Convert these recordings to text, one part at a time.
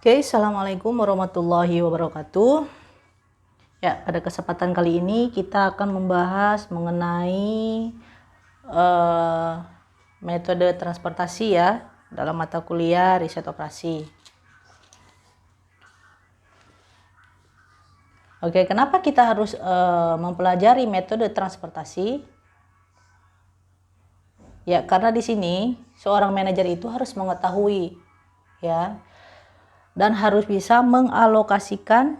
Oke, Assalamualaikum warahmatullahi wabarakatuh. Ya, pada kesempatan kali ini kita akan membahas mengenai metode transportasi ya dalam mata kuliah riset operasi. Oke, kenapa kita harus mempelajari metode transportasi? Ya, karena di sini seorang manajer itu harus mengetahui ya dan harus bisa mengalokasikan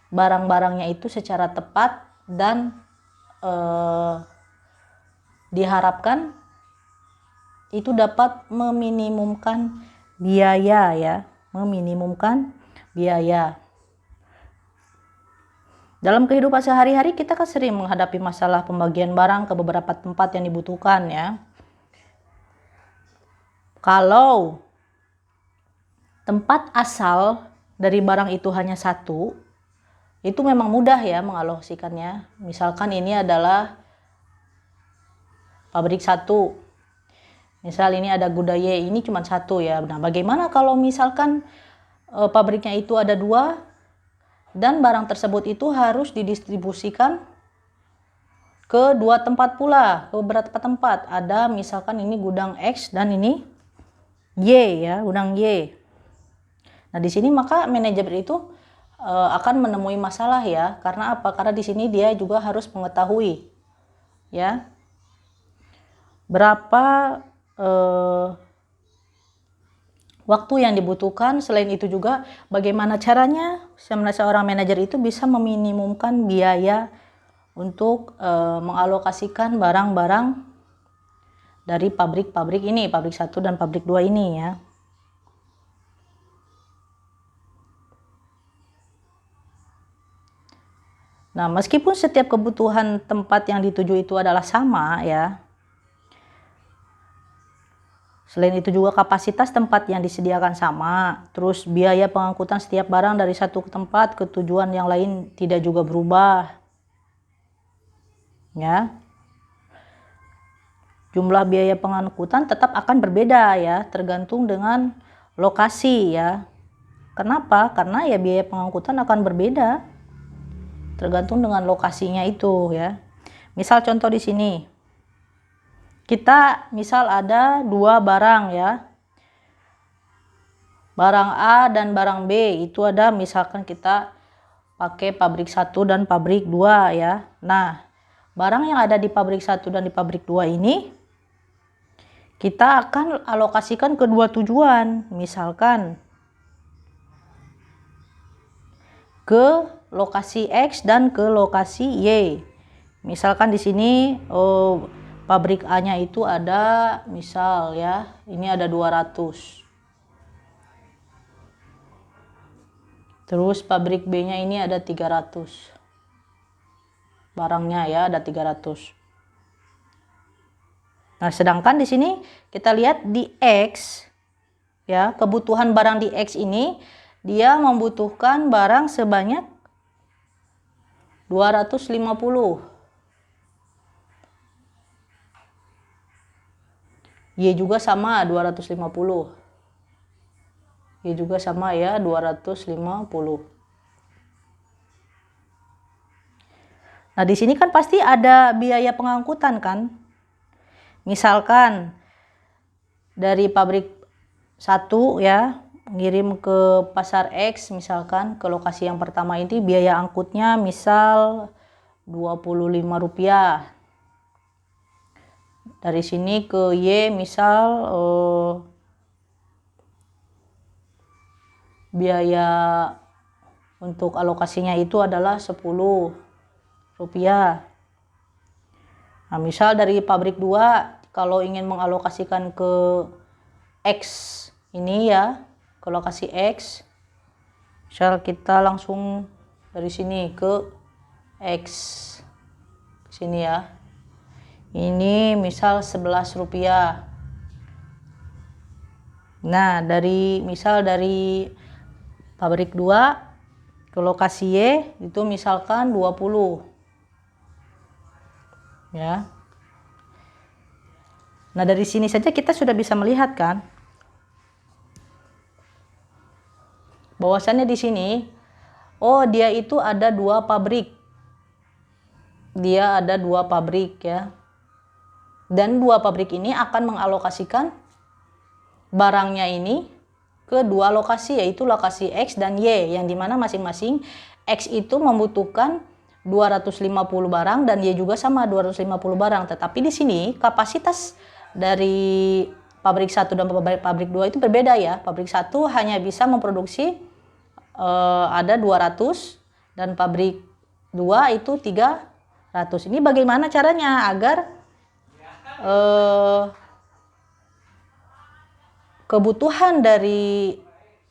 barang-barangnya itu secara tepat dan diharapkan itu dapat meminimumkan biaya ya, meminimumkan biaya. Dalam kehidupan sehari-hari kita kan sering menghadapi masalah pembagian barang ke beberapa tempat yang dibutuhkan ya. Kalau tempat asal dari barang itu hanya satu, itu memang mudah ya mengalokasikannya. Misalkan ini adalah pabrik satu. Misal ini ada gudang Y, ini cuma satu ya. Nah, bagaimana kalau misalkan pabriknya itu ada dua dan barang tersebut itu harus didistribusikan ke dua tempat pula, ke beberapa tempat. Ada misalkan ini gudang X dan ini Y ya, gudang Y. Nah, di sini maka manajemen itu akan menemui masalah ya. Karena apa? Karena di sini dia juga harus mengetahui ya berapa waktu yang dibutuhkan. Selain itu juga bagaimana caranya seorang manajer itu bisa meminimumkan biaya untuk mengalokasikan barang-barang dari pabrik-pabrik ini, pabrik 1 dan pabrik 2 ini ya. Nah, meskipun setiap kebutuhan tempat yang dituju itu adalah sama ya. Selain itu juga kapasitas tempat yang disediakan sama, terus biaya pengangkutan setiap barang dari satu tempat ke tujuan yang lain tidak juga berubah. Ya. Jumlah biaya pengangkutan tetap akan berbeda ya, tergantung dengan lokasi ya. Kenapa? Karena ya biaya pengangkutan akan berbeda tergantung dengan lokasinya itu ya. Misal contoh di sini. Kita misal ada dua barang ya. Barang A dan barang B itu ada misalkan kita pakai pabrik 1 dan pabrik 2 ya. Nah, barang yang ada di pabrik 1 dan di pabrik 2 ini kita akan alokasikan ke dua tujuan. Misalkan ke lokasi X dan ke lokasi Y. Misalkan di sini pabrik A-nya itu ada misal ya, ini ada 200. Terus pabrik B-nya ini ada 300. Barangnya ya ada 300. Nah, sedangkan di sini kita lihat di X ya, kebutuhan barang di X ini dia membutuhkan barang sebanyak 250. Y juga sama 250. Y juga sama ya 250. Nah, di sini kan pasti ada biaya pengangkutan kan? Misalkan dari pabrik 1 ya, ngirim ke pasar X misalkan ke lokasi yang pertama ini biaya angkutnya misal Rp25. Dari sini ke Y misal biaya untuk alokasinya itu adalah Rp10. Nah, misal dari pabrik 2 kalau ingin mengalokasikan ke X ini ya, ke lokasi X, misal kita langsung dari sini ke X sini ya, ini misal Rp11. Nah, misal dari pabrik 2 ke lokasi Y itu misalkan 20 ya. Nah, dari sini saja kita sudah bisa melihat kan bahwasannya di sini, oh dia itu ada 2 pabrik. Dia ada 2 pabrik ya. Dan 2 pabrik ini akan mengalokasikan barangnya ini ke 2 lokasi, yaitu lokasi X dan Y, yang dimana masing-masing X itu membutuhkan 250 barang dan Y juga sama 250 barang. Tetapi di sini kapasitas dari pabrik 1 dan pabrik 2 itu berbeda ya. Pabrik 1 hanya bisa memproduksi ada 200 dan pabrik 2 itu 300. Ini bagaimana caranya agar kebutuhan dari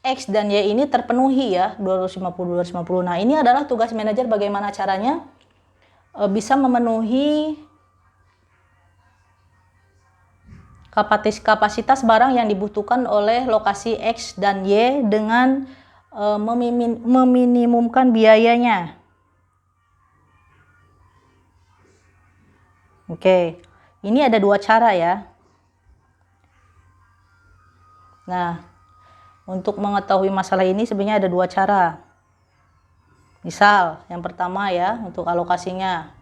X dan Y ini terpenuhi ya, 250. Nah, ini adalah tugas manajer, bagaimana caranya bisa memenuhi kapasitas barang yang dibutuhkan oleh lokasi X dan Y dengan meminimumkan biayanya. Oke, ini ada 2 cara ya. Nah, untuk mengetahui masalah ini sebenarnya ada 2 cara. Misal, yang pertama ya, untuk alokasinya.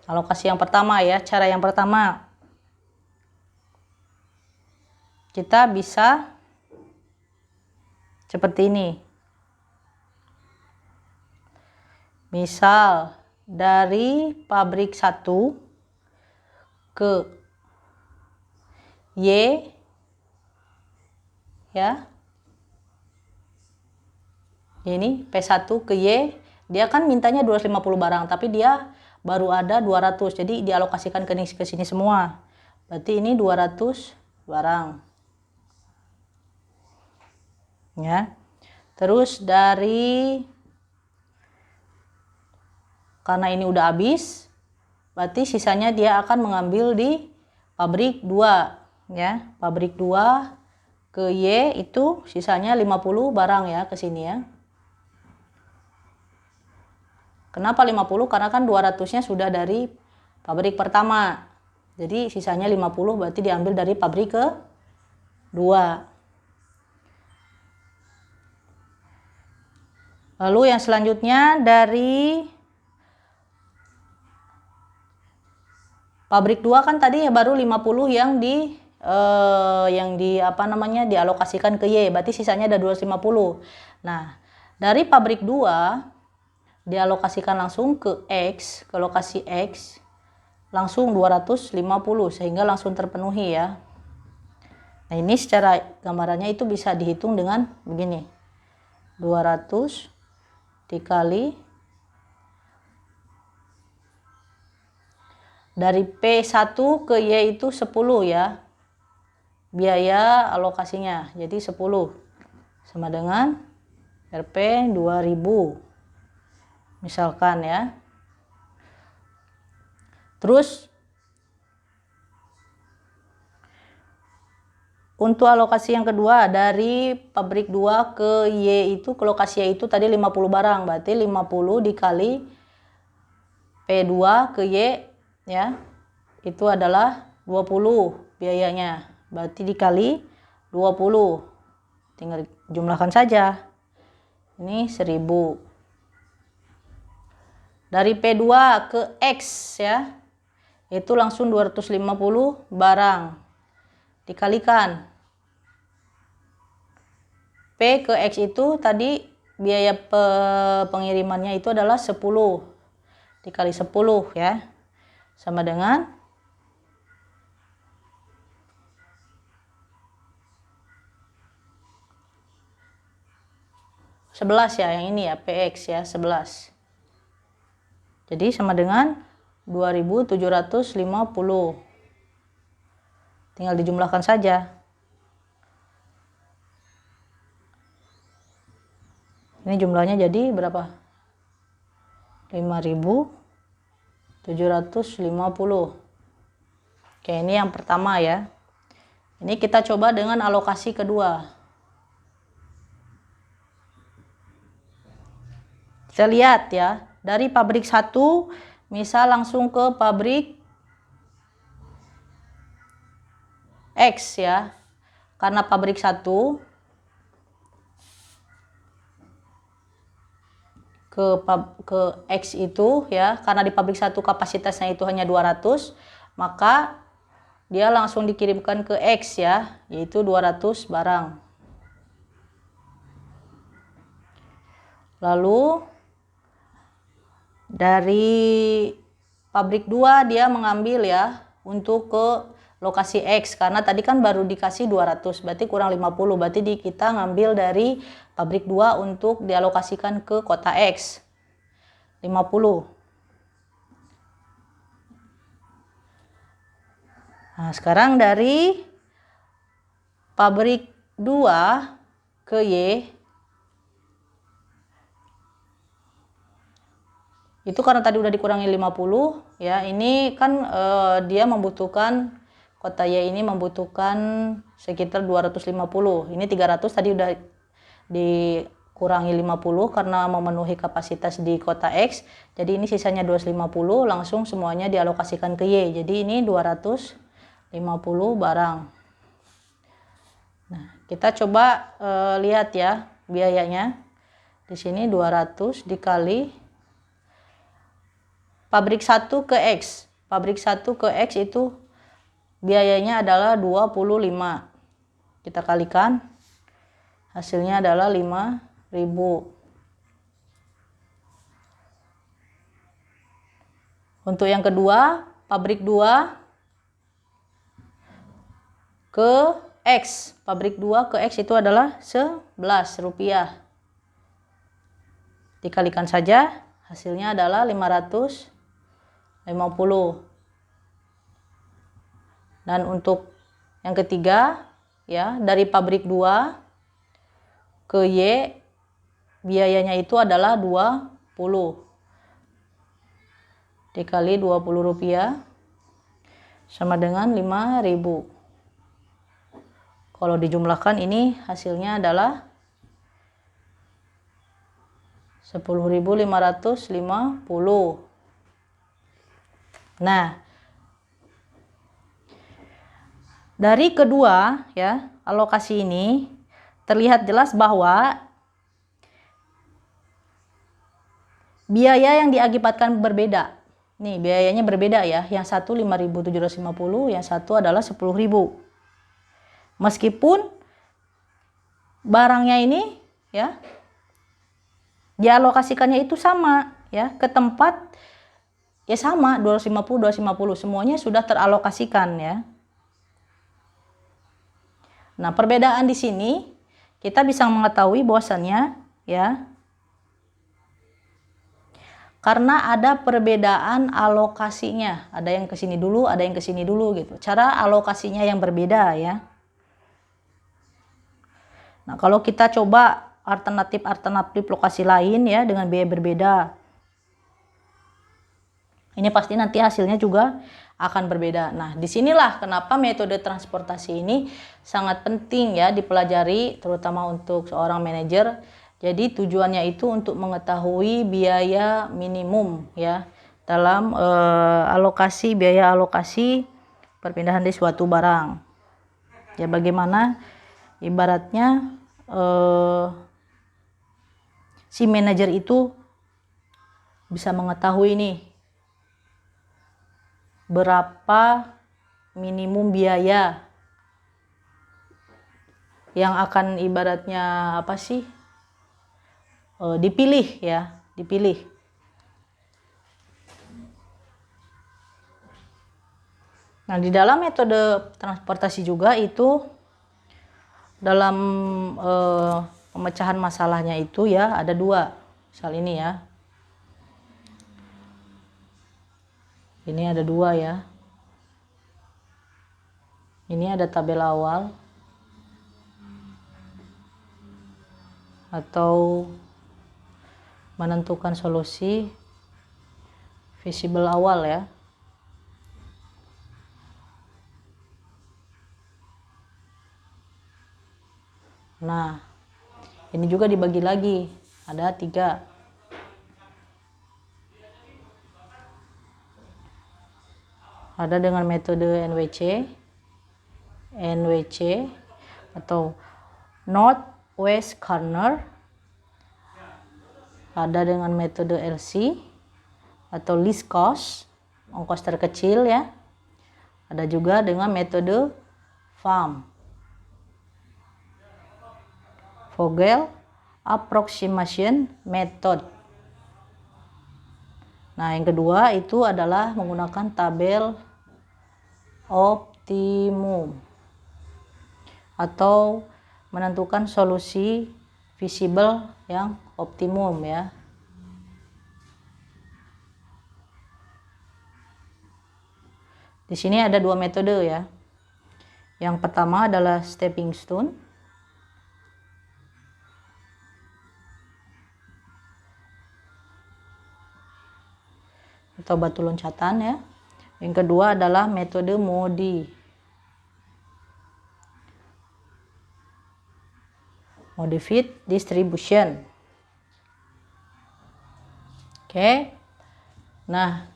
Alokasi yang pertama ya, cara yang pertama. Kita bisa seperti ini. Misal, dari pabrik 1 ke Y ya. Ini P1 ke Y, dia kan mintanya 250 barang, tapi dia baru ada 200. Jadi dialokasikan ke sini semua. Berarti ini 200 barang. Ya. Terus karena ini udah habis, berarti sisanya dia akan mengambil di pabrik 2 ya. Pabrik 2 ke Y itu sisanya 50 barang ya ke sini ya. Kenapa 50? Karena kan 200-nya sudah dari pabrik pertama. Jadi sisanya 50 berarti diambil dari pabrik ke 2. Lalu yang selanjutnya dari pabrik 2 kan tadi ya baru 50 yang dialokasikan ke Y, berarti sisanya ada 250. Nah, dari pabrik 2 dialokasikan langsung ke X, ke lokasi X, langsung 250 sehingga langsung terpenuhi ya. Nah, ini secara gambarannya itu bisa dihitung dengan begini. 200 dikali dari P1 ke Y itu 10 ya. Biaya alokasinya. Jadi 10 sama dengan Rp 2000. Misalkan ya. Terus untuk alokasi yang kedua dari pabrik 2 ke Y itu, ke lokasi Y itu tadi 50 barang. Berarti 50 dikali P2 ke Y ya. Itu adalah 20 biayanya. Berarti dikali 20. Tinggal jumlahkan saja. Ini 1000. Dari P2 ke X ya. Itu langsung 250 barang. Dikalikan. P ke X itu tadi biaya pengirimannya itu adalah 10. Dikali 10 ya. Sama dengan 11 ya, yang ini ya, PX ya, 11. Jadi sama dengan 2750. Tinggal dijumlahkan saja. Ini jumlahnya jadi berapa? 5750. Oke, ini yang pertama ya. Ini kita coba dengan alokasi kedua. Kita lihat ya, dari pabrik 1 misal langsung ke pabrik X ya. Karena pabrik 1 ke X itu ya, karena di pabrik 1 kapasitasnya itu hanya 200, maka dia langsung dikirimkan ke X ya, yaitu 200 barang. Lalu dari pabrik 2 dia mengambil ya untuk ke lokasi X, karena tadi kan baru dikasih 200, berarti kurang 50, berarti kita ngambil dari pabrik 2 untuk dialokasikan ke kota X 50. Nah, sekarang dari pabrik 2 ke Y itu karena tadi udah dikurangi 50 ya, ini kan dia membutuhkan, kota Y ini membutuhkan sekitar 250. Ini 300 tadi udah dikurangi 50 karena memenuhi kapasitas di kota X. Jadi ini sisanya 250, langsung semuanya dialokasikan ke Y. Jadi ini 250 barang. Nah, kita coba lihat ya biayanya. Di sini 200 dikali pabrik 1 ke X. Pabrik 1 ke X itu biayanya adalah 25. Kita kalikan. Hasilnya adalah 5.000. Untuk yang kedua, pabrik 2 ke X. Pabrik 2 ke X itu adalah 11 rupiah. Dikalikan saja, hasilnya adalah 550. Dan untuk yang ketiga ya, dari pabrik 2 ke Y biayanya itu adalah 20 dikali 20 rupiah sama dengan 5.000. Kalau dijumlahkan ini hasilnya adalah 10.550. Nah, dari kedua ya alokasi ini terlihat jelas bahwa biaya yang diakibatkan berbeda. Nih, biayanya berbeda ya. Yang satu 5.750, yang satu adalah 10.000. Meskipun barangnya ini ya dialokasikannya itu sama ya, ke tempat ya sama 250 semuanya sudah teralokasikan ya. Nah, perbedaan di sini kita bisa mengetahui bahwasannya ya, karena ada perbedaan alokasinya, ada yang ke sini dulu, ada yang ke sini dulu gitu. Cara alokasinya yang berbeda ya. Nah, kalau kita coba alternatif lokasi lain ya dengan biaya berbeda, ini pasti nanti hasilnya juga akan berbeda. Nah, disinilah kenapa metode transportasi ini sangat penting ya dipelajari, terutama untuk seorang manajer. Jadi tujuannya itu untuk mengetahui biaya minimum ya dalam biaya alokasi perpindahan di suatu barang. Ya, bagaimana ibaratnya si manajer itu bisa mengetahui nih berapa minimum biaya yang akan ibaratnya apa sih dipilih ya, dipilih. Nah, di dalam metode transportasi juga itu dalam pemecahan masalahnya itu ya ada dua. Misal ini ya. Ini ada dua ya. Ini ada tabel awal atau menentukan solusi visible awal ya. Nah, ini juga dibagi lagi, ada 3. Ada dengan metode NWC atau North West Corner, Ada dengan metode LC atau least cost, ongkos terkecil ya. Ada juga dengan metode FAM, Vogel Approximation Method. Nah, yang kedua itu adalah menggunakan tabel optimum atau menentukan solusi visible yang optimum ya. Di sini ada dua metode ya. Yang pertama adalah stepping stone. Atau batu loncatan ya. Yang kedua adalah metode MODI. Modified Distribution. Oke. Nah,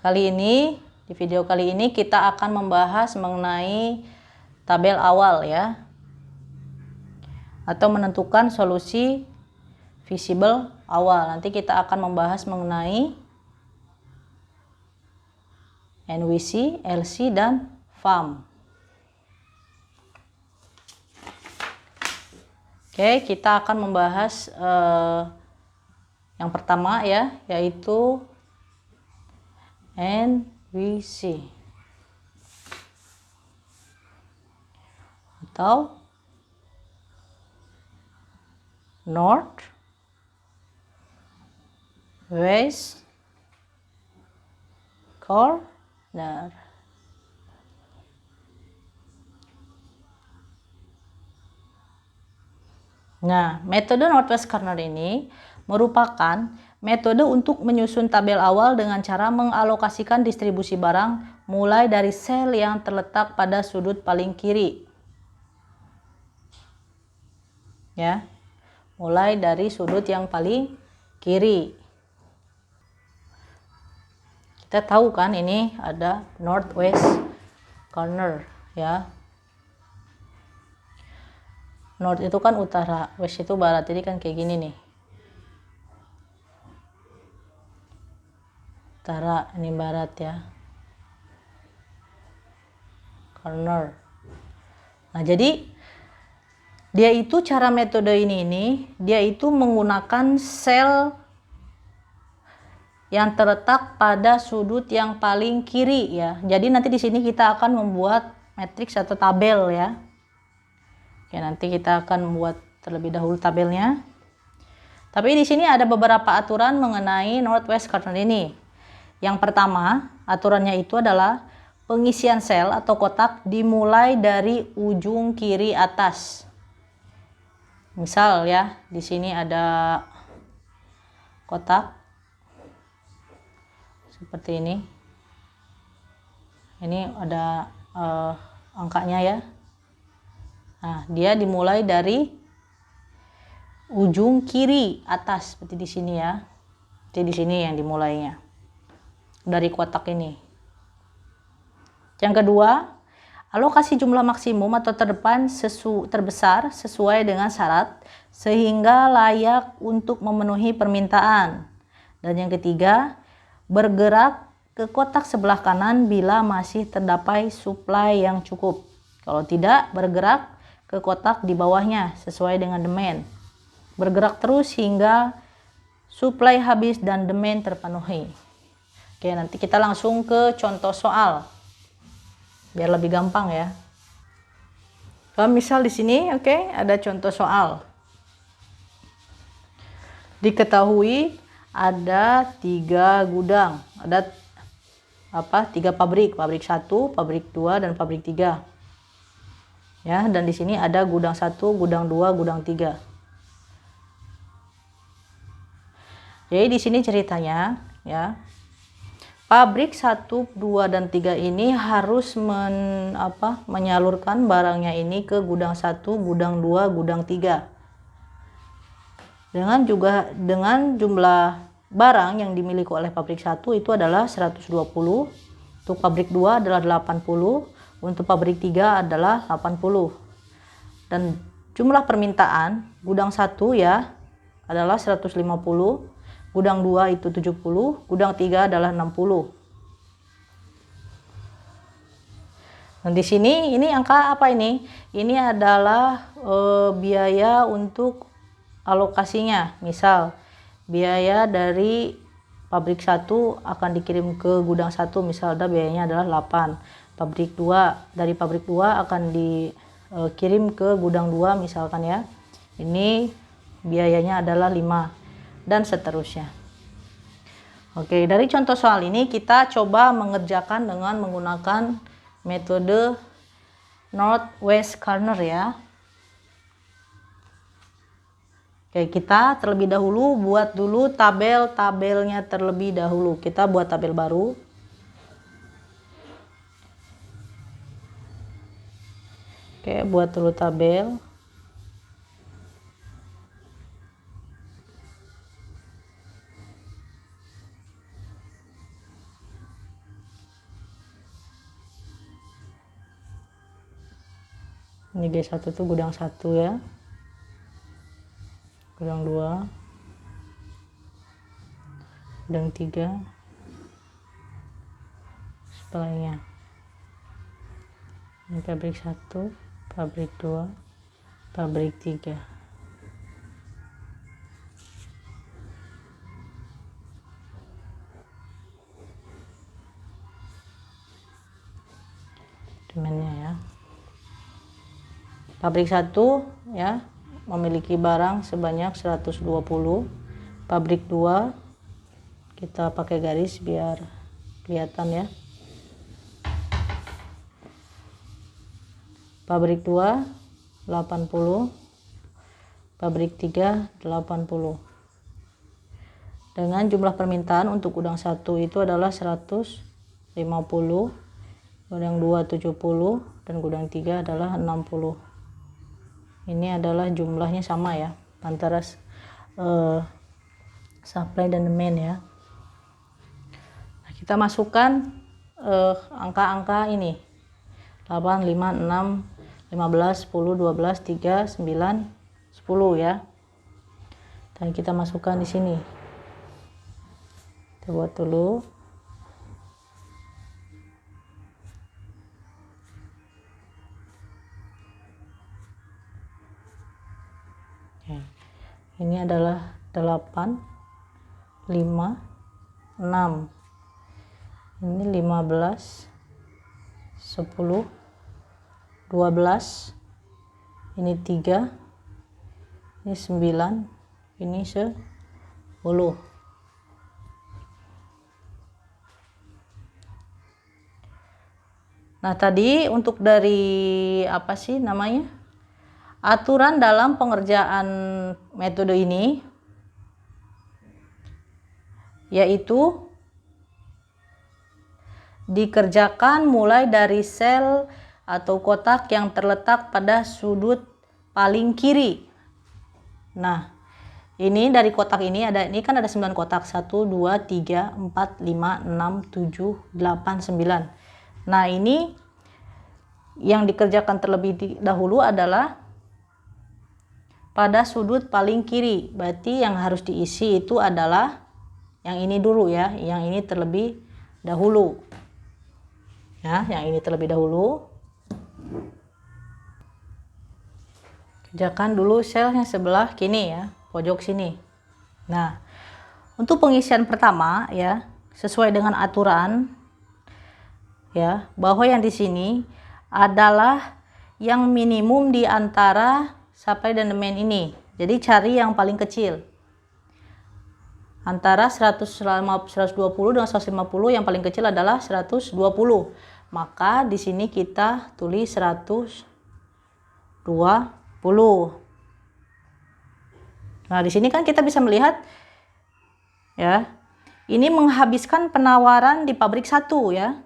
di video kali ini kita akan membahas mengenai tabel awal ya. Atau menentukan solusi visible awal. Nanti kita akan membahas mengenai NWC, LC, dan FAM. Oke, kita akan membahas yang pertama ya, yaitu NWC atau North West Corner. Nah, metode Northwest Corner ini merupakan metode untuk menyusun tabel awal dengan cara mengalokasikan distribusi barang mulai dari sel yang terletak pada sudut paling kiri. Ya. Mulai dari sudut yang paling kiri. Kita tahu kan ini ada Northwest Corner ya. North itu kan utara, west itu barat, jadi kan kayak gini nih. Utara, ini barat ya. Corner. Nah, jadi dia itu cara metode ini dia itu menggunakan sel yang terletak pada sudut yang paling kiri ya. Jadi nanti di sini kita akan membuat matriks atau tabel ya. Oke, nanti kita akan membuat terlebih dahulu tabelnya. Tapi di sini ada beberapa aturan mengenai Northwest Corner ini. Yang pertama, aturannya itu adalah pengisian sel atau kotak dimulai dari ujung kiri atas. Misal ya, di sini ada kotak seperti ini. Ini ada angkanya ya. Nah, dia dimulai dari ujung kiri atas seperti di sini ya. Jadi di sini yang dimulainya dari kotak ini. Yang kedua, alokasi jumlah maksimum atau terdepan terbesar sesuai dengan syarat sehingga layak untuk memenuhi permintaan. Dan yang ketiga, bergerak ke kotak sebelah kanan bila masih terdapat suplai yang cukup. Kalau tidak, bergerak ke kotak di bawahnya sesuai dengan demand. Bergerak terus hingga suplai habis dan demand terpenuhi. Oke, nanti kita langsung ke contoh soal. Biar lebih gampang ya. Kalau misal di sini, oke, ada contoh soal. Diketahui ada 3 gudang. Ada 3 pabrik. Pabrik 1, pabrik 2, dan pabrik 3. Ya, dan di sini ada gudang 1, gudang 2, gudang 3. Jadi di sini ceritanya ya. Pabrik 1, 2, dan 3 ini harus menyalurkan barangnya ini ke gudang 1, gudang 2, gudang 3. Dengan jumlah barang yang dimiliki oleh pabrik 1 itu adalah 120. Untuk pabrik 2 adalah 80. Untuk pabrik 3 adalah 80. Dan jumlah permintaan gudang 1 ya adalah 150, gudang 2 itu 70, gudang 3 adalah 60. Nah, di sini ini angka apa ini? Ini adalah biaya untuk alokasinya. Misal biaya dari pabrik 1 akan dikirim ke gudang 1, misal ada biayanya adalah 8. Pabrik 2, dari pabrik 2 akan dikirim ke gudang 2 misalkan ya. Ini biayanya adalah 5 dan seterusnya. Oke, dari contoh soal ini kita coba mengerjakan dengan menggunakan metode Northwest Corner ya. Oke, kita terlebih dahulu buat dulu tabelnya terlebih dahulu. Kita buat tabel baru. Oke, buat dulu tabel. Ini G1 itu gudang 1 ya. Gudang 2. Gudang 3. Sebelahnya. Ini pabrik 1, pabrik 2, pabrik 3. Demennya ya. Pabrik 1 ya memiliki barang sebanyak 120. Pabrik 2 kita pakai garis biar kelihatan ya. Pabrik 2 80. Pabrik 3 80. Dengan jumlah permintaan untuk gudang 1 itu adalah 150. Gudang 2 70 dan gudang 3 adalah 60. Ini adalah jumlahnya sama ya antara supply dan demand ya. Nah, kita masukkan angka-angka ini 8, 5, 6, 15, 10, 12, 3, 9, 10 ya. Dan kita masukkan di sini. Kita buat dulu. Ini adalah 8, 5, 6. Ini 15, 10, 12. Ini 3. Ini 9. Ini 10. Nah, tadi untuk dari apa sih namanya? Aturan dalam pengerjaan metode ini yaitu dikerjakan mulai dari sel atau kotak yang terletak pada sudut paling kiri. Nah, ini dari kotak ini kan ada 9 kotak. 1, 2, 3, 4, 5, 6, 7, 8, 9. Nah, ini yang dikerjakan terlebih dahulu adalah pada sudut paling kiri. Berarti yang harus diisi itu adalah yang ini dulu ya, yang ini terlebih dahulu. Ya, yang ini terlebih dahulu. Kerjakan dulu sel yang sebelah kiri ya, pojok sini. Nah, untuk pengisian pertama ya, sesuai dengan aturan ya, bahwa yang di sini adalah yang minimum di antara supply dan demand ini. Jadi cari yang paling kecil. Antara 120 dengan 150 yang paling kecil adalah 120. Maka di sini kita tulis 120. Nah, di sini kan kita bisa melihat ya. Ini menghabiskan penawaran di pabrik 1 ya.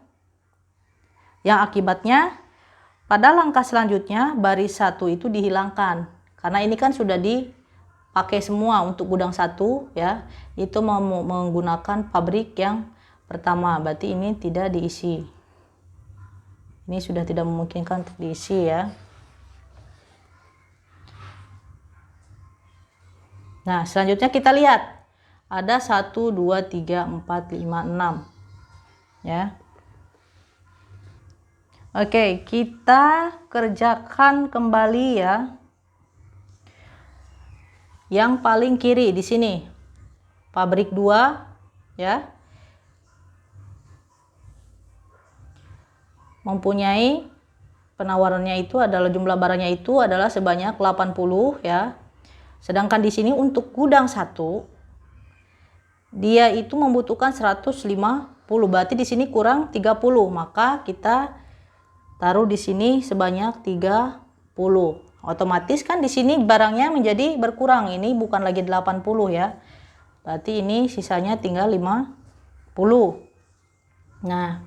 Yang akibatnya pada langkah selanjutnya baris 1 itu dihilangkan. Karena ini kan sudah dipakai semua untuk gudang 1 ya. Itu menggunakan pabrik yang pertama. Berarti ini tidak diisi. Ini sudah tidak memungkinkan untuk diisi ya. Nah, selanjutnya kita lihat ada 1, 2, 3, 4, 5, 6 ya. Oke, kita kerjakan kembali ya. Yang paling kiri di sini pabrik 2 ya. Mempunyai penawarannya itu adalah jumlah barangnya itu adalah sebanyak 80 ya. Sedangkan di sini untuk gudang 1 dia itu membutuhkan 150. Berarti di sini kurang 30. Maka kita taruh di sini sebanyak 30. Otomatis kan di sini barangnya menjadi berkurang. Ini bukan lagi 80 ya. Berarti ini sisanya tinggal 50. Nah.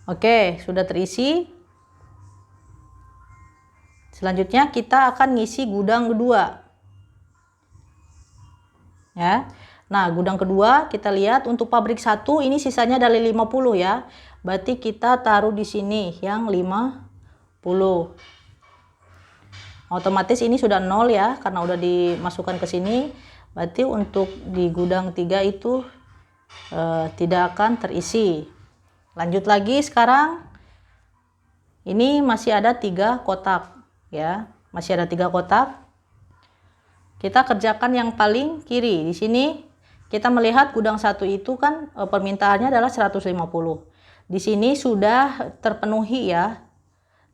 Oke, sudah terisi. Selanjutnya kita akan ngisi gudang kedua. Ya. Nah, gudang kedua kita lihat untuk pabrik 1 ini sisanya dari 50 ya. Berarti kita taruh di sini yang 50. Otomatis ini sudah 0 ya karena udah dimasukkan ke sini. Berarti untuk di gudang 3 itu tidak akan terisi. Lanjut lagi sekarang. Ini masih ada 3 kotak ya. Masih ada 3 kotak. Kita kerjakan yang paling kiri. Di sini kita melihat gudang 1 itu kan permintaannya adalah 150. Di sini sudah terpenuhi ya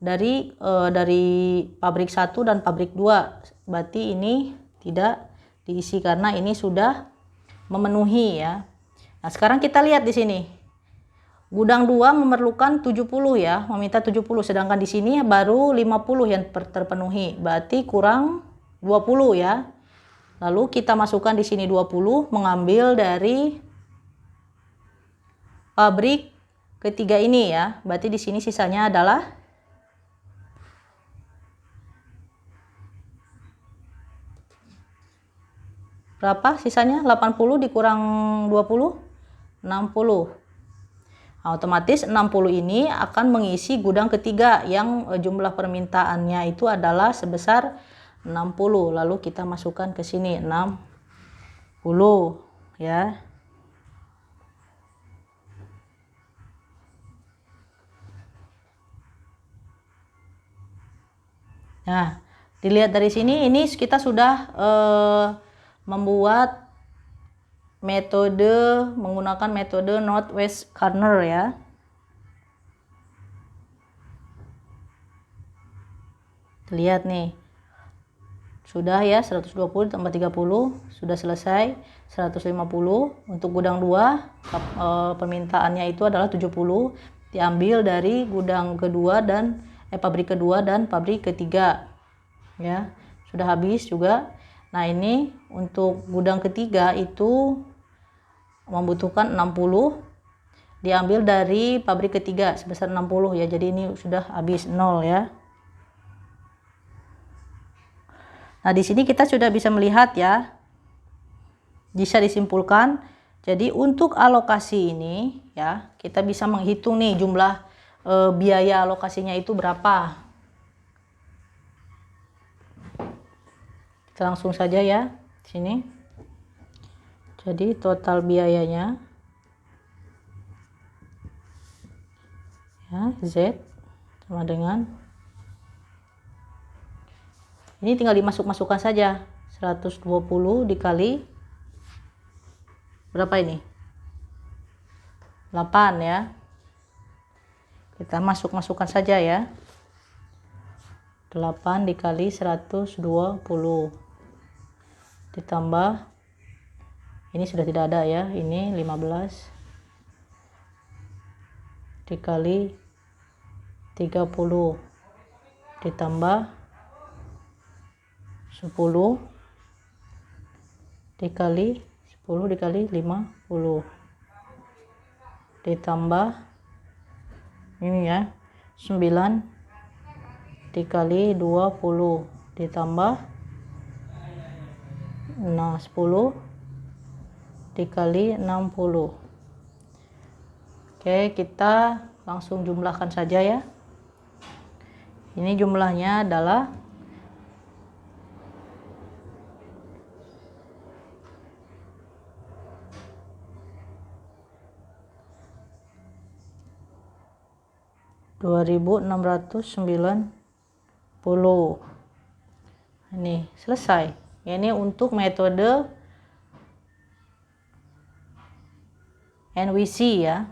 dari pabrik 1 dan pabrik 2. Berarti ini tidak diisi karena ini sudah memenuhi ya. Nah, sekarang kita lihat di sini. Gudang 2 memerlukan 70 ya, meminta 70, sedangkan di sini baru 50 yang terpenuhi. Berarti kurang 20 ya. Lalu kita masukkan di sini 20 mengambil dari pabrik ketiga ini ya. Berarti di sini sisanya adalah berapa sisanya? 80 dikurang 20, 60. Nah, otomatis 60 ini akan mengisi gudang ketiga yang jumlah permintaannya itu adalah sebesar 60. Lalu kita masukkan ke sini 60 ya. Nah, dilihat dari sini ini kita sudah membuat menggunakan metode northwest corner ya. Lihat nih. Sudah ya 120 tambah 30 sudah selesai 150. Untuk gudang 2 permintaannya itu adalah 70, diambil dari gudang kedua dan pabrik kedua dan pabrik ketiga ya. Sudah habis juga. Nah, ini untuk gudang ketiga itu membutuhkan 60, diambil dari pabrik ketiga sebesar 60 ya. Jadi ini sudah habis 0 ya. Nah, di sini kita sudah bisa melihat ya. Bisa disimpulkan. Jadi untuk alokasi ini ya, kita bisa menghitung nih jumlah biaya alokasinya itu berapa. Kita langsung saja ya sini. Jadi total biayanya ya Z sama dengan ini tinggal dimasukkan saja 120 dikali berapa ini 8 ya. Kita masukkan saja ya 8 dikali 120 ditambah ini sudah tidak ada ya, ini 15 dikali 30 ditambah 10 dikali 10 dikali 50 ditambah ini ya 9 dikali 20 ditambah 10 dikali 60. Oke, kita langsung jumlahkan saja ya. Ini jumlahnya adalah 2690. Ini selesai. Ini untuk metode NWC ya.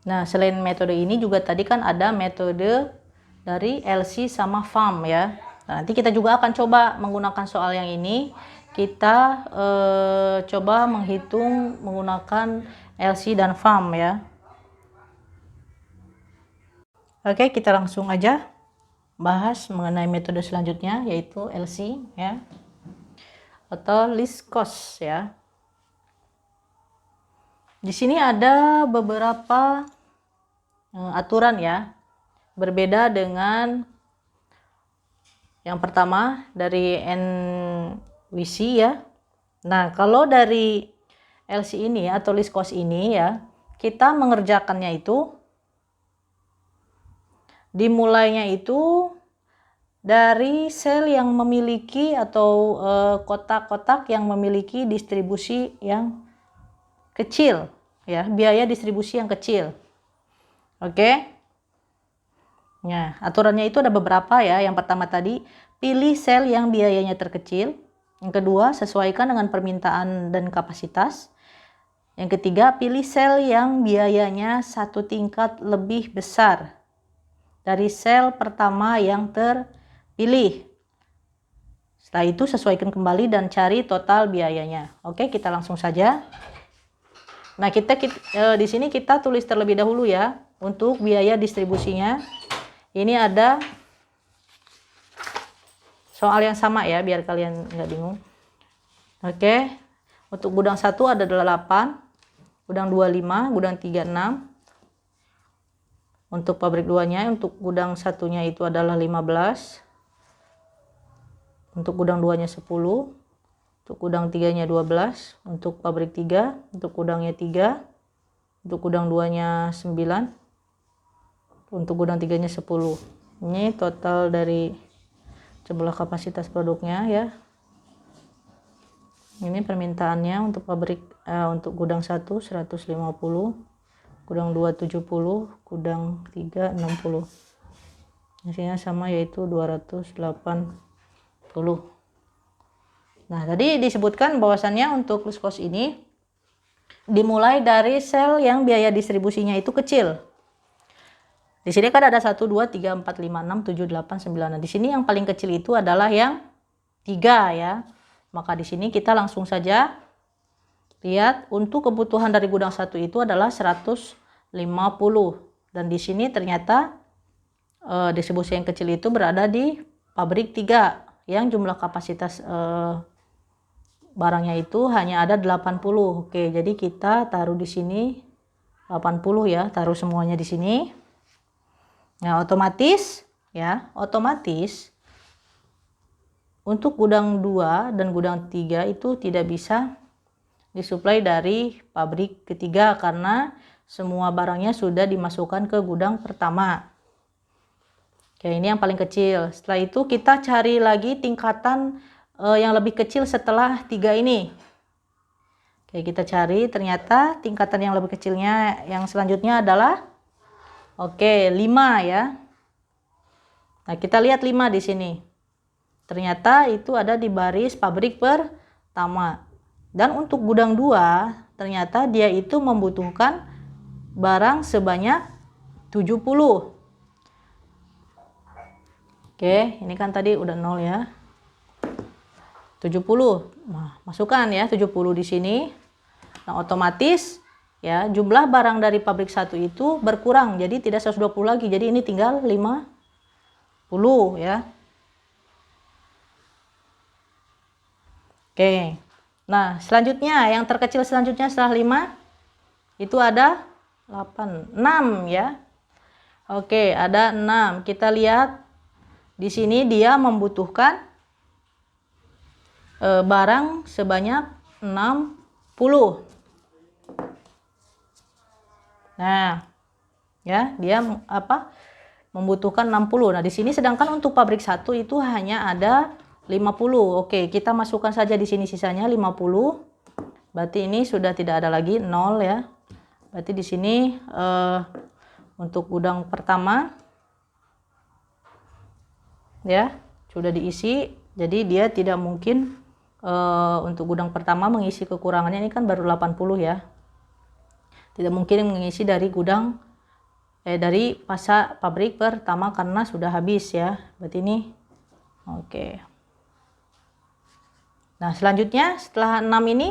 Nah, selain metode ini juga tadi kan ada metode dari LC sama FAM ya. Nah, nanti kita juga akan coba menggunakan soal yang ini. Kita coba menghitung menggunakan LC dan FAM ya. Oke, kita langsung aja bahas mengenai metode selanjutnya, yaitu LC ya, atau least cost ya. Di sini ada beberapa aturan ya, berbeda dengan yang pertama dari NWC ya. Nah, kalau dari LC ini atau least cost ini ya, kita mengerjakannya itu dimulainya itu dari sel yang memiliki atau kotak-kotak yang memiliki distribusi yang kecil ya, biaya distribusi yang kecil. Oke. Nah, aturannya itu ada beberapa ya. Yang pertama tadi, pilih sel yang biayanya terkecil. Yang kedua, sesuaikan dengan permintaan dan kapasitas. Yang ketiga, pilih sel yang biayanya satu tingkat lebih besar dari sel pertama yang terpilih. Setelah itu sesuaikan kembali dan cari total biayanya. Oke, kita langsung saja. Nah, di sini kita tulis terlebih dahulu ya untuk biaya distribusinya. Ini ada soal yang sama ya, biar kalian nggak bingung. Oke, untuk gudang 1 ada 8, gudang 25, gudang 36. Untuk pabrik 2-nya, untuk gudang 1-nya itu adalah 15. Untuk gudang 2-nya 10. Untuk gudang 3-nya 12. Untuk pabrik 3, untuk gudangnya 3. Untuk gudang 2-nya 9. Untuk gudang 3-nya 10. Ini total dari jumlah kapasitas produknya ya. Ini permintaannya untuk pabrik untuk gudang 1 150. Gudang 2 70, gudang 3 60. Hasilnya sama, yaitu 280. Nah, tadi disebutkan bahwasannya untuk least cost ini dimulai dari sel yang biaya distribusinya itu kecil. Di sini kan ada 1 2 3 4 5 6 7 8 9. Nah, di sini yang paling kecil itu adalah yang 3 ya. Maka di sini kita langsung saja lihat untuk kebutuhan dari gudang 1 itu adalah 150, dan di sini ternyata distribusi yang kecil itu berada di pabrik 3 yang jumlah kapasitas barangnya itu hanya ada 80. Oke, jadi kita taruh di sini 80 ya, taruh semuanya di sini. Nah, otomatis untuk gudang 2 dan gudang 3 itu tidak bisa disuplai dari pabrik ketiga karena semua barangnya sudah dimasukkan ke gudang pertama. Oke, ini yang paling kecil. Setelah itu kita cari lagi tingkatan yang lebih kecil setelah 3 ini. Oke, kita cari, ternyata tingkatan yang lebih kecilnya yang selanjutnya adalah 5 ya. Nah, kita lihat 5 di sini. Ternyata itu ada di baris pabrik pertama. Dan untuk gudang 2, ternyata dia itu membutuhkan barang sebanyak 70. Oke, ini kan tadi udah 0 ya. 70. Nah, masukkan ya 70 di sini. Nah, otomatis ya jumlah barang dari pabrik 1 itu berkurang. Jadi tidak 120 lagi. Jadi ini tinggal 50 ya. Oke. Nah, selanjutnya yang terkecil selanjutnya setelah 5 itu ada 8, 6 ya. Oke, ada 6. Kita lihat di sini dia membutuhkan barang sebanyak 60. Nah, ya, dia membutuhkan 60. Nah, di sini sedangkan untuk pabrik 1 itu hanya ada 50. Oke, kita masukkan saja di sini sisanya 50. Berarti ini sudah tidak ada lagi 0 ya. Berarti di sini untuk gudang pertama ya sudah diisi, jadi dia tidak mungkin untuk gudang pertama mengisi kekurangannya. Ini kan baru 80 ya, tidak mungkin mengisi dari gudang dari pabrik pertama karena sudah habis ya. Berarti ini oke. Nah selanjutnya setelah 6 ini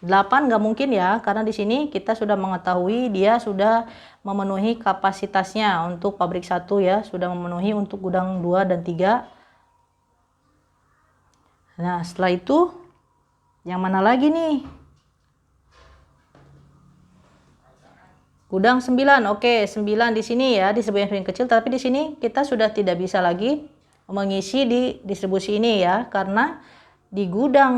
8 nggak mungkin ya, karena di sini kita sudah mengetahui dia sudah memenuhi kapasitasnya untuk pabrik 1 ya, sudah memenuhi untuk gudang 2 dan 3. Nah setelah itu yang mana lagi nih? Gudang 9. Oke, 9 di sini ya disebut yang kecil, tapi di sini kita sudah tidak bisa lagi mengisi di distribusi ini ya, karena di gudang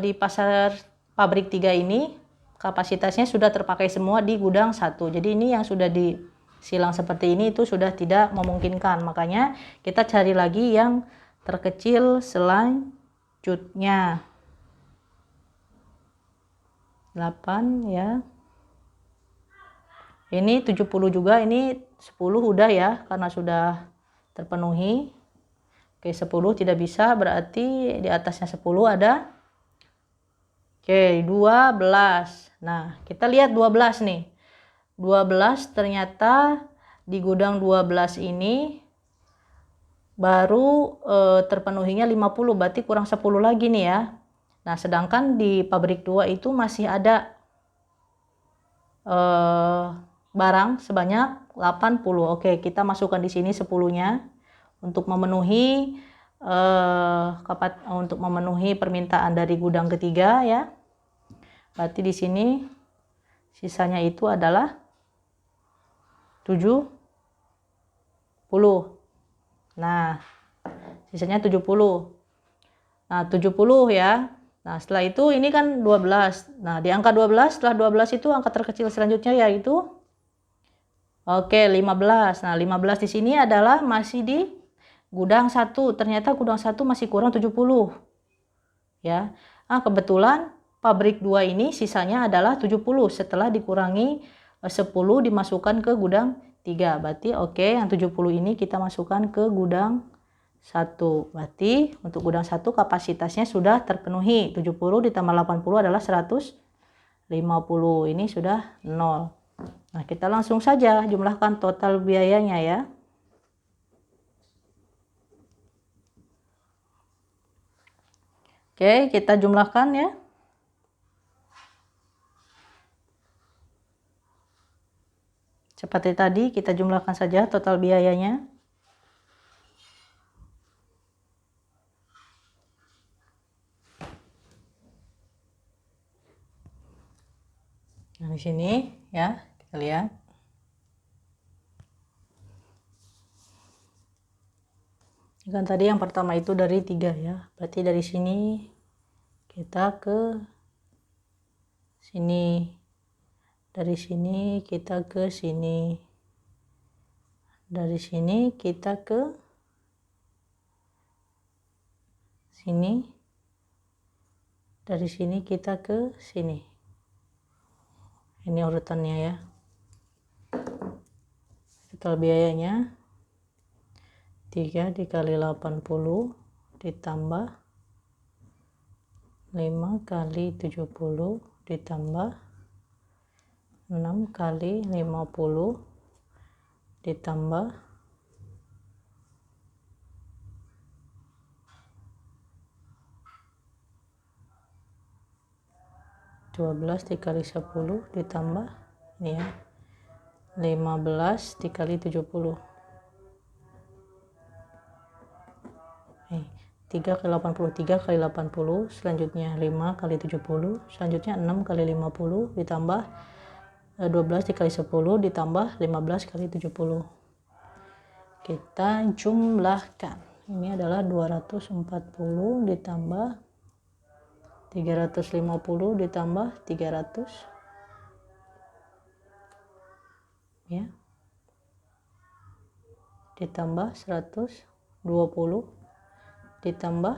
di pasar pabrik 3 ini kapasitasnya sudah terpakai semua di gudang 1. Jadi ini yang sudah disilang seperti ini itu sudah tidak memungkinkan. Makanya kita cari lagi yang terkecil selanjutnya. 8 ya. Ini 70 juga, ini 10 udah ya karena sudah terpenuhi. Oke, 10 tidak bisa, berarti di atasnya 10 ada. Oke, 12. Nah, kita lihat 12 nih. 12 ternyata di gudang 12 ini baru terpenuhinya 50, berarti kurang 10 lagi nih ya. Nah, sedangkan di pabrik 2 itu masih ada barang sebanyak 80. Oke, kita masukkan di sini 10-nya untuk memenuhi permintaan dari gudang ketiga ya. Berarti di sini sisanya itu adalah 70. Nah, sisanya 70. Nah, 70 ya. Nah, setelah itu ini kan 12. Nah, di angka 12, setelah 12 itu angka terkecil selanjutnya yaitu 15. Nah, 15 di sini adalah masih di gudang 1. Ternyata gudang 1 masih kurang 70. Ya. Nah, kebetulan pabrik 2 ini sisanya adalah 70 setelah dikurangi 10 dimasukkan ke gudang 3. Berarti yang 70 ini kita masukkan ke gudang 1. Berarti untuk gudang 1 kapasitasnya sudah terpenuhi. 70 ditambah 80 adalah 150. Ini sudah 0. Nah, kita langsung saja jumlahkan total biayanya ya. Oke, kita jumlahkan ya. Seperti tadi, kita jumlahkan saja total biayanya. Nah, di sini ya, kita lihat. Kan tadi yang pertama itu dari 3 ya. Berarti dari sini kita ke sini. Dari sini kita ke sini. Dari sini kita ke sini. Dari sini kita ke sini. Ini urutannya ya. Total biayanya 3 dikali 80 ditambah 5 kali 70 ditambah 6 kali 50 ditambah 12 dikali 10 ditambah ini ya 15 dikali 70. 3 kali 80, 3 kali 80, selanjutnya 5 kali 70, selanjutnya 6 kali 50 ditambah 12 dikali 10 ditambah 15 kali 70. Kita jumlahkan. Ini adalah 240 ditambah 350 ditambah 300 ya. Ditambah 120 ditambah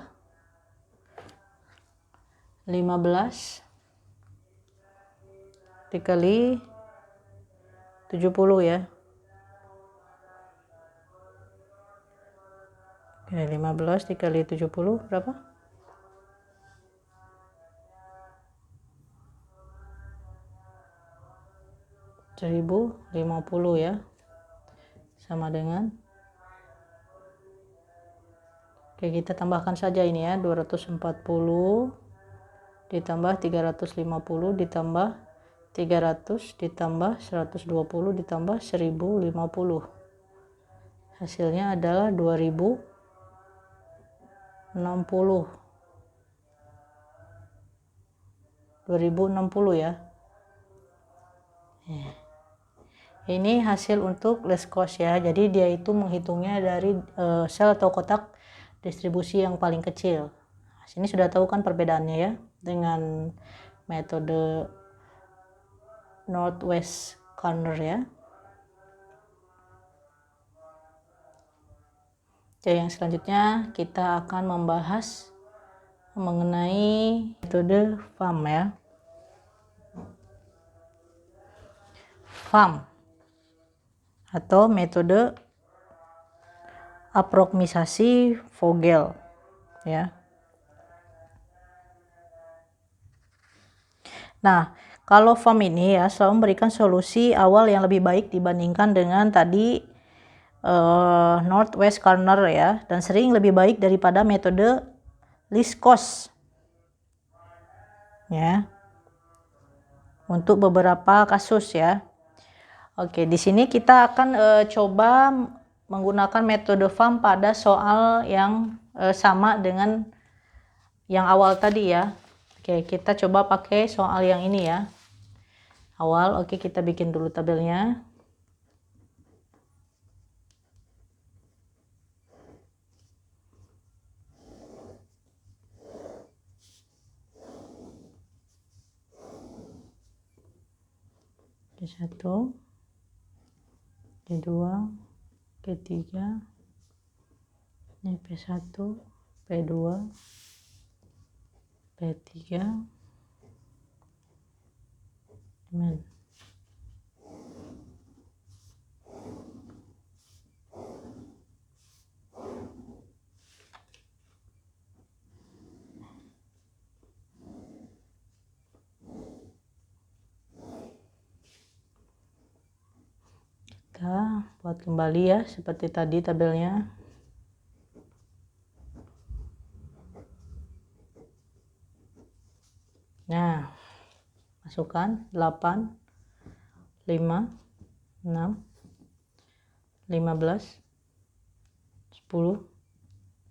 15 dikali 70 ya. Oke, 15 dikali 70 berapa? 1050 ya. Sama dengan, oke, kita tambahkan saja ini ya, 240 ditambah 350 ditambah 300 ditambah 120 ditambah 1050. Hasilnya adalah 2060 ya. Ini hasil untuk list cost ya. Jadi dia itu menghitungnya dari sel atau kotak distribusi yang paling kecil. Sini sudah tahu kan perbedaannya ya dengan metode Northwest Corner ya. Jadi yang selanjutnya kita akan membahas mengenai metode FAM ya. FAM atau metode aproksimasasi Vogel ya. Nah, kalau FAM ini ya selalu memberikan solusi awal yang lebih baik dibandingkan dengan tadi Northwest Corner ya, dan sering lebih baik daripada metode least cost ya untuk beberapa kasus ya. Oke, di sini kita akan coba menggunakan metode FAM pada soal yang sama dengan yang awal tadi ya. Oke, kita coba pakai soal yang ini ya. Awal, oke, kita bikin dulu tabelnya. P1, P2, P3, ini P1, P2, P3, amen. Kita buat kembali ya seperti tadi tabelnya. Nah, masukkan 8, 5, 6, 15, 10,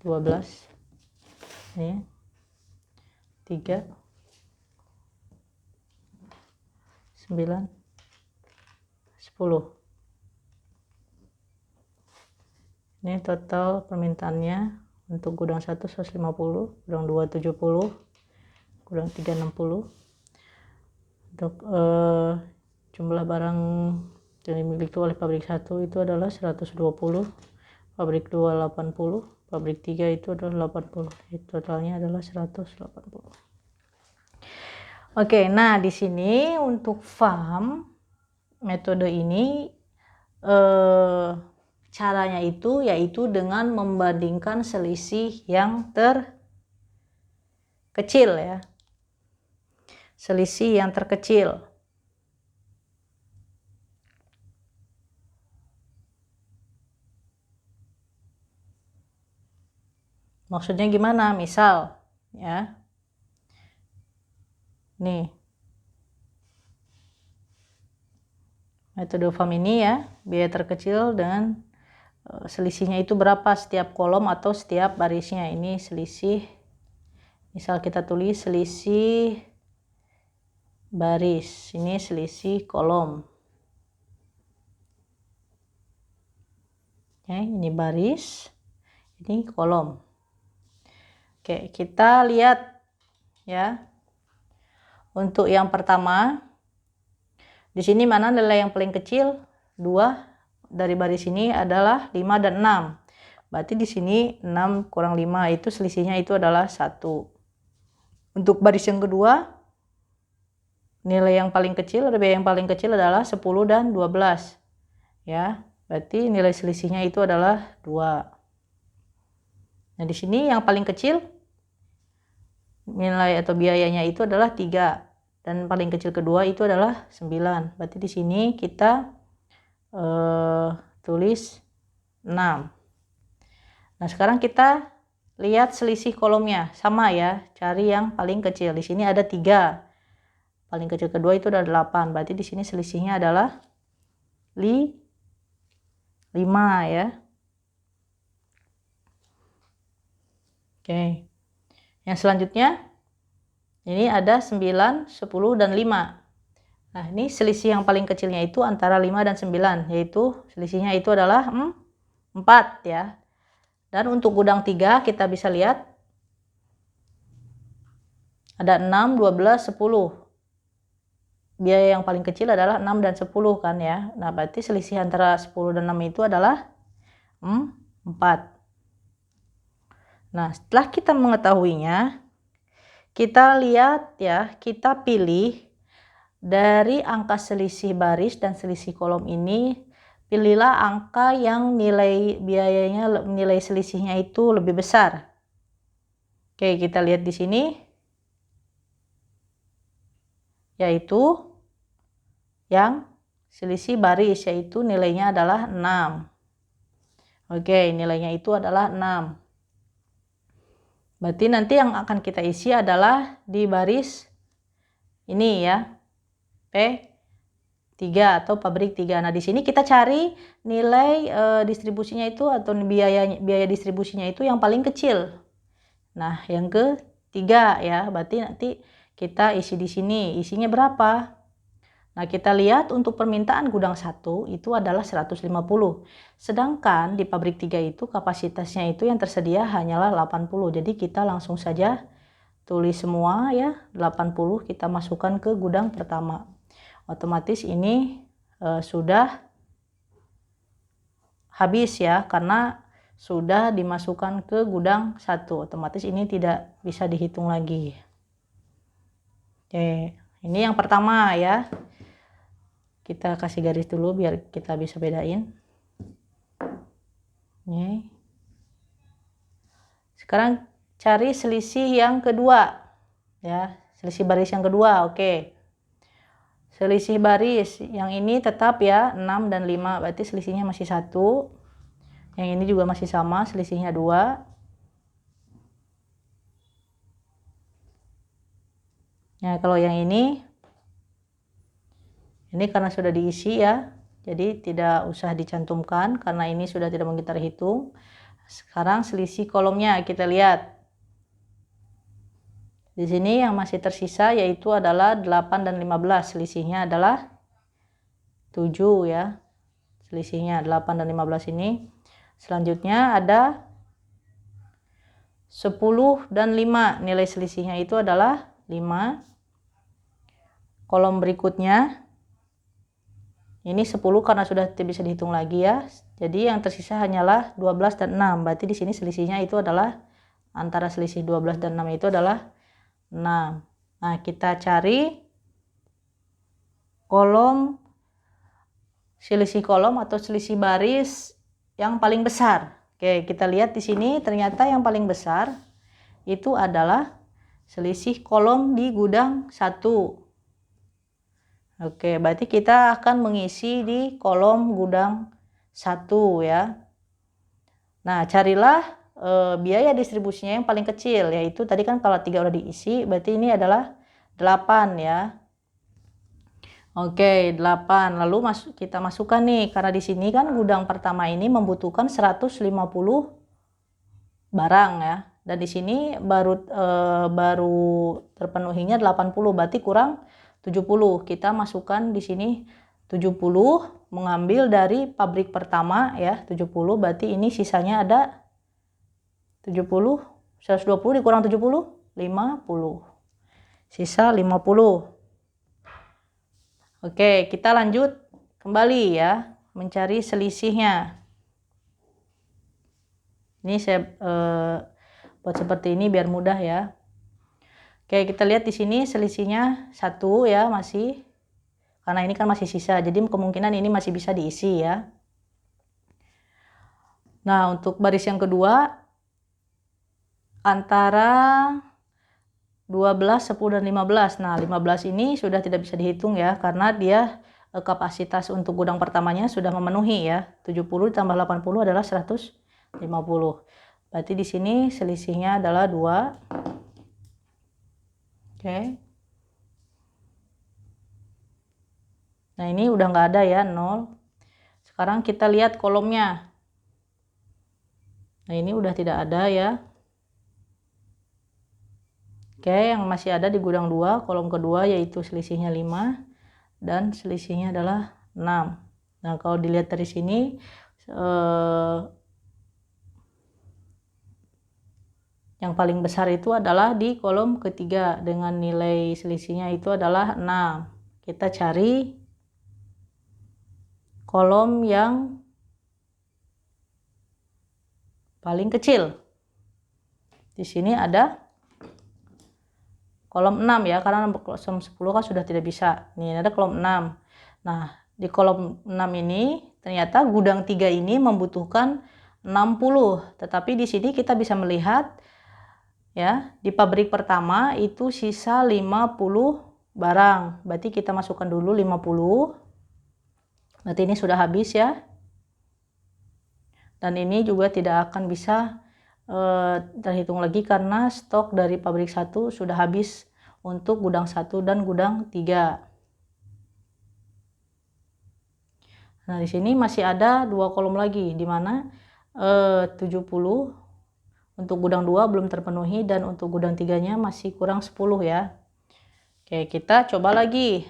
12, ini 3, 9, 10. Ini total permintaannya untuk gudang 1 150, gudang 2 70, gudang 3 60. Untuk jumlah barang yang dimiliki oleh pabrik 1 itu adalah 120, pabrik 2 80, pabrik 3 itu adalah 80. Totalnya adalah 180. Oke, nah di sini untuk FAM metode ini caranya itu yaitu dengan membandingkan selisih yang terkecil ya. Selisih yang terkecil. Maksudnya gimana? Misal ya. Nih. Metode FAM ini ya, biaya terkecil dengan selisihnya itu berapa setiap kolom atau setiap barisnya. Ini selisih, misal kita tulis selisih baris, ini selisih kolom ya, ini baris, ini kolom. Oke, kita lihat ya. Untuk yang pertama, di sini mana nilai yang paling kecil? 2 dari baris ini adalah 5 dan 6. Berarti di sini 6 kurang 5 itu selisihnya itu adalah 1. Untuk baris yang kedua, nilai yang paling kecil, biaya yang paling kecil adalah 10 dan 12. Ya, berarti nilai selisihnya itu adalah 2. Nah, di sini yang paling kecil nilai atau biayanya itu adalah 3 dan paling kecil kedua itu adalah 9. Berarti di sini kita tulis 6. Nah, sekarang kita lihat selisih kolomnya. Sama ya, cari yang paling kecil. Di sini ada 3. Paling kecil kedua itu ada 8. Berarti di sini selisihnya adalah 5 ya. Oke. Yang selanjutnya ini ada 9, 10 dan 5. Nah, ini selisih yang paling kecilnya itu antara 5 dan 9, yaitu selisihnya itu adalah 4 ya. Dan untuk gudang 3 kita bisa lihat ada 6, 12, 10. Biaya yang paling kecil adalah 6 dan 10 kan ya. Nah, berarti selisih antara 10 dan 6 itu adalah 4. Nah, setelah kita mengetahuinya, kita lihat ya, kita pilih dari angka selisih baris dan selisih kolom ini, pilihlah angka yang nilai biayanya, nilai selisihnya itu lebih besar. Oke, kita lihat di sini, yaitu yang selisih baris, yaitu nilainya adalah 6. Oke, nilainya itu adalah 6. Berarti nanti yang akan kita isi adalah di baris ini ya, P3 atau pabrik 3. Nah, di sini kita cari nilai distribusinya itu atau biaya distribusinya itu yang paling kecil. Nah, yang ketiga ya, berarti nanti kita isi di sini. Isinya berapa? Nah, kita lihat untuk permintaan gudang 1 itu adalah 150. Sedangkan di pabrik 3 itu kapasitasnya itu yang tersedia hanyalah 80. Jadi kita langsung saja tulis semua ya, 80 kita masukkan ke gudang pertama. Otomatis ini sudah habis ya, karena sudah dimasukkan ke gudang 1. Otomatis ini tidak bisa dihitung lagi. Oke, ini yang pertama ya. Kita kasih garis dulu biar kita bisa bedain. Nih. Sekarang cari selisih yang kedua. Ya, selisih baris yang kedua. Oke. Selisih baris yang ini tetap ya 6 dan 5. Berarti selisihnya masih 1. Yang ini juga masih sama, selisihnya 2. Nah, kalau yang ini karena sudah diisi ya, jadi tidak usah dicantumkan karena ini sudah tidak mau kita hitung. Sekarang selisih kolomnya kita lihat. Di sini yang masih tersisa yaitu adalah 8 dan 15. Selisihnya adalah 7 ya. Selisihnya 8 dan 15 ini. Selanjutnya ada 10 dan 5. Nilai selisihnya itu adalah 5. Kolom berikutnya ini 10 karena sudah tidak bisa dihitung lagi ya. Jadi yang tersisa hanyalah 12 dan 6. Berarti di sini selisihnya itu adalah antara selisih 12 dan 6 itu adalah 6. Nah, kita cari kolom selisih kolom atau selisih baris yang paling besar. Oke, kita lihat di sini ternyata yang paling besar itu adalah selisih kolom di gudang 1. Oke, berarti kita akan mengisi di kolom gudang 1 ya. Nah, carilah biaya distribusinya yang paling kecil, yaitu tadi kan kalau 3 udah diisi, berarti ini adalah 8 ya. Oke, 8. Lalu kita masukkan nih, karena di sini kan gudang pertama ini membutuhkan 150 barang ya. Dan di sini baru terpenuhinya 80, berarti kurang 70. Kita masukkan di sini 70, mengambil dari pabrik pertama ya, 70, berarti ini sisanya ada 70, 120 dikurang 70, 50. Sisa 50. Oke, kita lanjut kembali ya, mencari selisihnya. Ini saya buat seperti ini biar mudah ya. Oke, kita lihat di sini selisihnya 1 ya, masih. Karena ini kan masih sisa, jadi kemungkinan ini masih bisa diisi ya. Nah, untuk baris yang kedua, antara 12, 10, dan 15. Nah, 15 ini sudah tidak bisa dihitung ya, karena dia kapasitas untuk gudang pertamanya sudah memenuhi ya. 70 ditambah 80 adalah 150. Berarti di sini selisihnya adalah 2. Oke. Nah, ini udah nggak ada ya, 0. Sekarang kita lihat kolomnya. Nah, ini udah tidak ada ya. Oke, yang masih ada di gudang 2, kolom kedua yaitu selisihnya 5 dan selisihnya adalah 6. Nah, kalau dilihat dari sini yang paling besar itu adalah di kolom ketiga dengan nilai selisihnya itu adalah 6. Kita cari kolom yang paling kecil. Di sini ada kolom 6 ya, karena kolom 10 kan sudah tidak bisa. Ini ada kolom 6. Nah, di kolom 6 ini ternyata gudang 3 ini membutuhkan 60. Tetapi di sini kita bisa melihat ya, di pabrik pertama itu sisa 50 barang. Berarti kita masukkan dulu 50. Berarti ini sudah habis ya. Dan ini juga tidak akan bisa terhitung lagi karena stok dari pabrik 1 sudah habis untuk gudang 1 dan gudang 3. Nah, di sini masih ada 2 kolom lagi di mana 70 untuk gudang 2 belum terpenuhi dan untuk gudang 3-nya masih kurang 10 ya. Oke, kita coba lagi.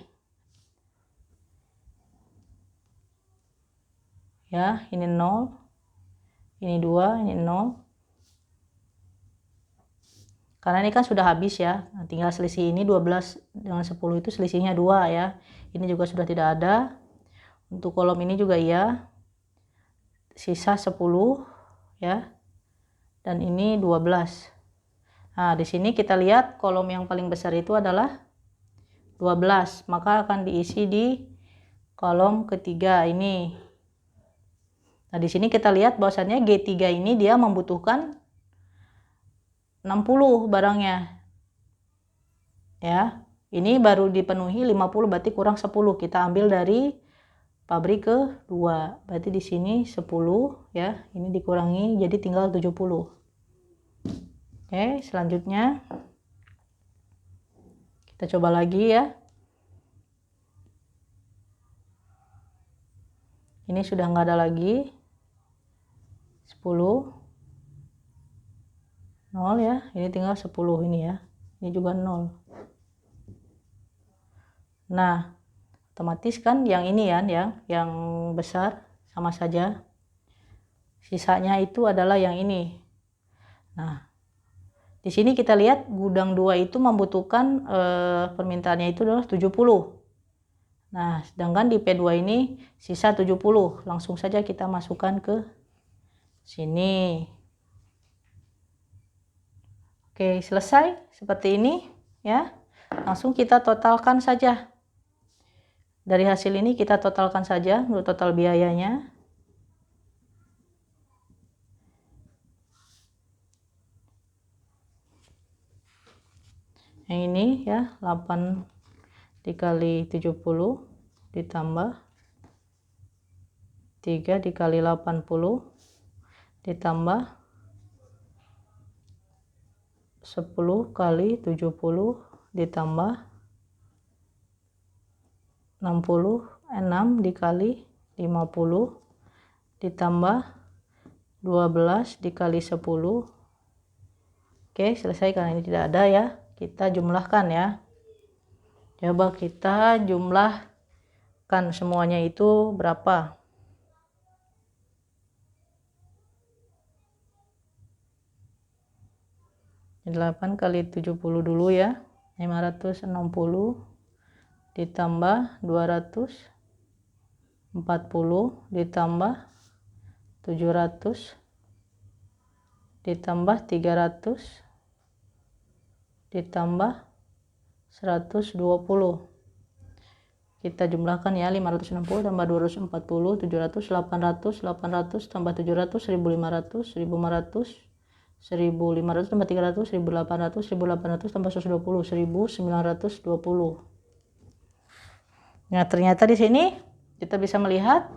Ya, ini 0. Ini 2, ini 0. Karena ini kan sudah habis ya. Nah, tinggal selisih ini 12 dengan 10 itu selisihnya 2 ya. Ini juga sudah tidak ada. Untuk kolom ini juga iya. Sisa 10 ya. Dan ini 12. Nah, di sini kita lihat kolom yang paling besar itu adalah 12, maka akan diisi di kolom ketiga ini. Nah, di sini kita lihat bahwasannya G3 ini dia membutuhkan 60 barangnya. Ya. Ini baru dipenuhi 50, berarti kurang 10. Kita ambil dari pabrik kedua. Berarti di sini 10 ya. Ini dikurangi jadi tinggal 70. Oke, selanjutnya kita coba lagi ya. Ini sudah nggak ada lagi. 10. 0 ya, ini tinggal 10 ini ya. Ini juga 0. Nah, otomatis kan yang ini ya, yang besar sama saja. Sisanya itu adalah yang ini. Nah, di sini kita lihat gudang 2 itu membutuhkan permintaannya itu adalah 70. Nah, sedangkan di P2 ini sisa 70. Langsung saja kita masukkan ke sini. Oke, selesai seperti ini ya. Langsung kita totalkan saja. Dari hasil ini kita totalkan saja untuk total biayanya. Yang ini ya, 8 dikali 70 ditambah 3 dikali 80 ditambah 10 kali 70 ditambah 66 dikali 50 ditambah 12 dikali 10. Oke, selesai karena ini tidak ada ya. Kita jumlahkan ya. Coba kita jumlahkan semuanya itu berapa. 8 kali 70 dulu ya. 560 ditambah 240 ditambah 700 ditambah 300 ditambah 120. Kita jumlahkan ya, 560 tambah 240, 700, 800, 800 tambah 700, 1500, 1500, 1500 tambah 300, 1800, 1800 tambah 120, 1920. Nah, ternyata di sini kita bisa melihat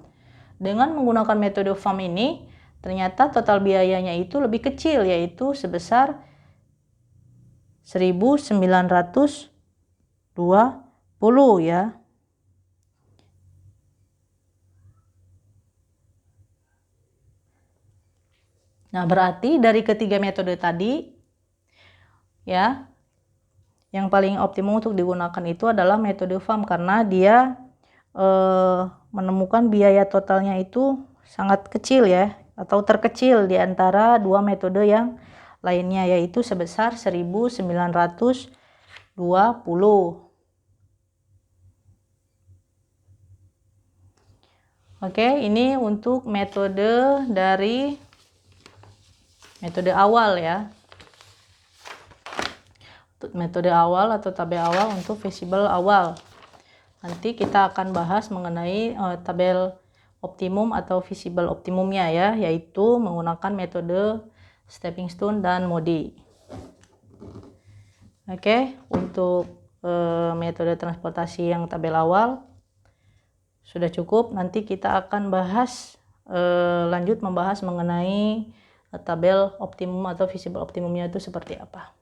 dengan menggunakan metode FAM ini, ternyata total biayanya itu lebih kecil, yaitu sebesar 1920 ya. Nah, berarti dari ketiga metode tadi ya, yang paling optimum untuk digunakan itu adalah metode FAM karena dia menemukan biaya totalnya itu sangat kecil ya, atau terkecil di antara dua metode yang lainnya, yaitu sebesar 1920. Oke, ini untuk metode dari metode awal ya. Metode awal atau tabel awal untuk visible awal. Nanti kita akan bahas mengenai tabel optimum atau visible optimumnya ya, yaitu menggunakan metode stepping stone dan MODI. Oke, untuk metode transportasi yang tabel awal sudah cukup. Nanti kita akan bahas lanjut membahas mengenai tabel optimum atau visible optimumnya itu seperti apa.